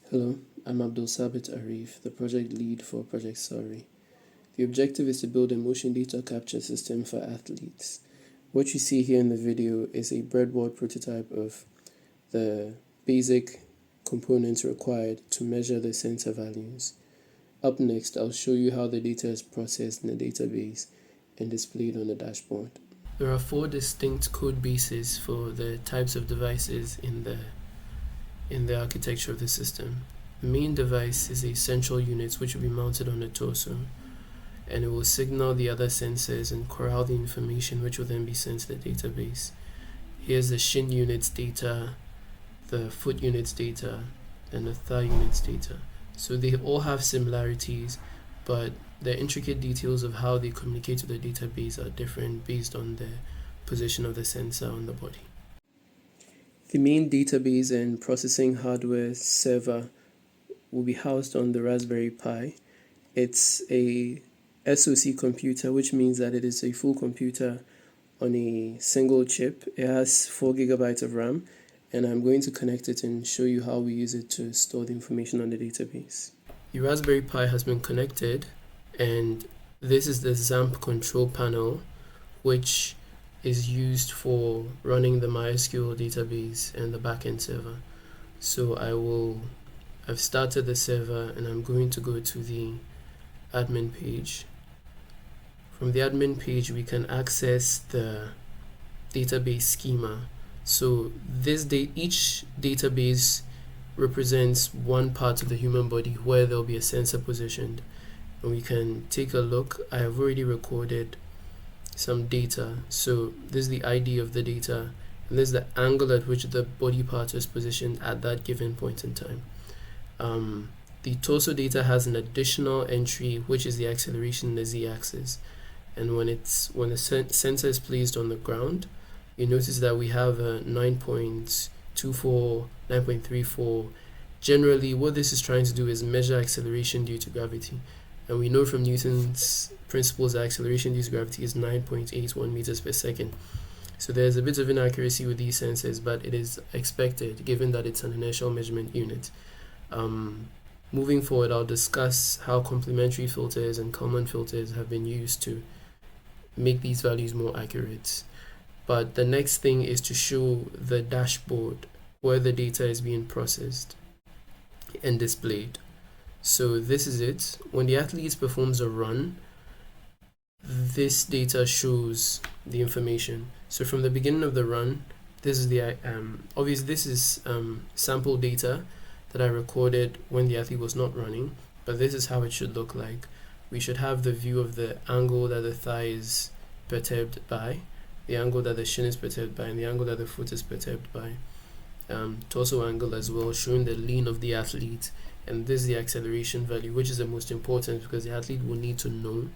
Hello, I'm Abdul Sabit Arif, the project lead for Project Sauri. The objective is to build a motion data capture system for athletes. What you see here in the video is a breadboard prototype of the basic components required to measure the sensor values. Up next, I'll show you how the data is processed in a database and displayed on the dashboard. There are 4 distinct code bases for the types of devices in the architecture of the system. The main device is a central unit which will be mounted on the torso, and it will signal the other sensors and corral the information which will then be sent to the database. Here's the shin unit's data, the foot unit's data, and the thigh unit's data. So they all have similarities, but the intricate details of how they communicate to the database are different based on the position of the sensor on the body. The main database and processing hardware server will be housed on the Raspberry Pi. It's a SoC computer, which means that it is a full computer on a single chip. It has 4 gigabytes of RAM, and I'm going to connect it and show you how we use it to store the information on the database. The Raspberry Pi has been connected, and this is the XAMPP control panel, which is used for running the MySQL database and the backend server. So I've started the server, and I'm going to go to the admin page. From the admin page, we can access the database schema. So each database represents one part of the human body where there'll be a sensor positioned, and we can take a look. I have already recorded some data. So this is the ID of the data, and this is the angle at which the body part is positioned at that given point in time. The torso data has an additional entry, which is the acceleration in the z-axis, and when the sensor is placed on the ground, you notice that we have a 9.24, 9.34. Generally, what this is trying to do is measure acceleration due to gravity. And we know from Newton's principles that acceleration due to gravity is 9.81 meters per second. So there's a bit of inaccuracy with these sensors, but it is expected given that it's an inertial measurement unit. Moving forward, I'll discuss how complementary filters and Kalman filters have been used to make these values more accurate. But the next thing is to show the dashboard where the data is being processed and displayed. So this is it. When the athlete performs a run, this data shows the information. So from the beginning of the run, this is the obviously this is sample data that I recorded when the athlete was not running, but this is how it should look like. We should have the view of the angle that the thigh is perturbed by, the angle that the shin is perturbed by, and the angle that the foot is perturbed by. Torso angle as well, showing the lean of the athlete, and this is the acceleration value, which is the most important because the athlete will need to know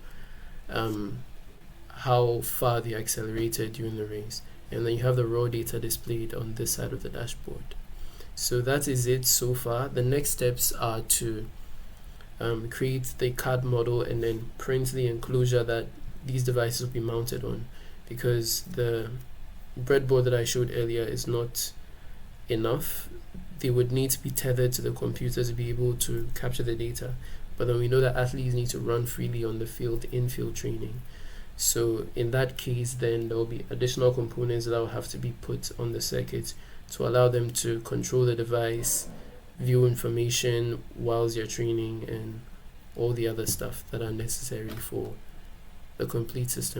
how far they accelerated during the race. And then you have the raw data displayed on this side of the dashboard. So that is it so far. The next steps are to create the CAD model and then print the enclosure that these devices will be mounted on, because the breadboard that I showed earlier is not enough. They would need to be tethered to the computer to be able to capture the data. But then we know that athletes need to run freely on the field in field training. So in that case, then there will be additional components that will have to be put on the circuit to allow them to control the device, view information whilst you're training, and all the other stuff that are necessary for the complete system.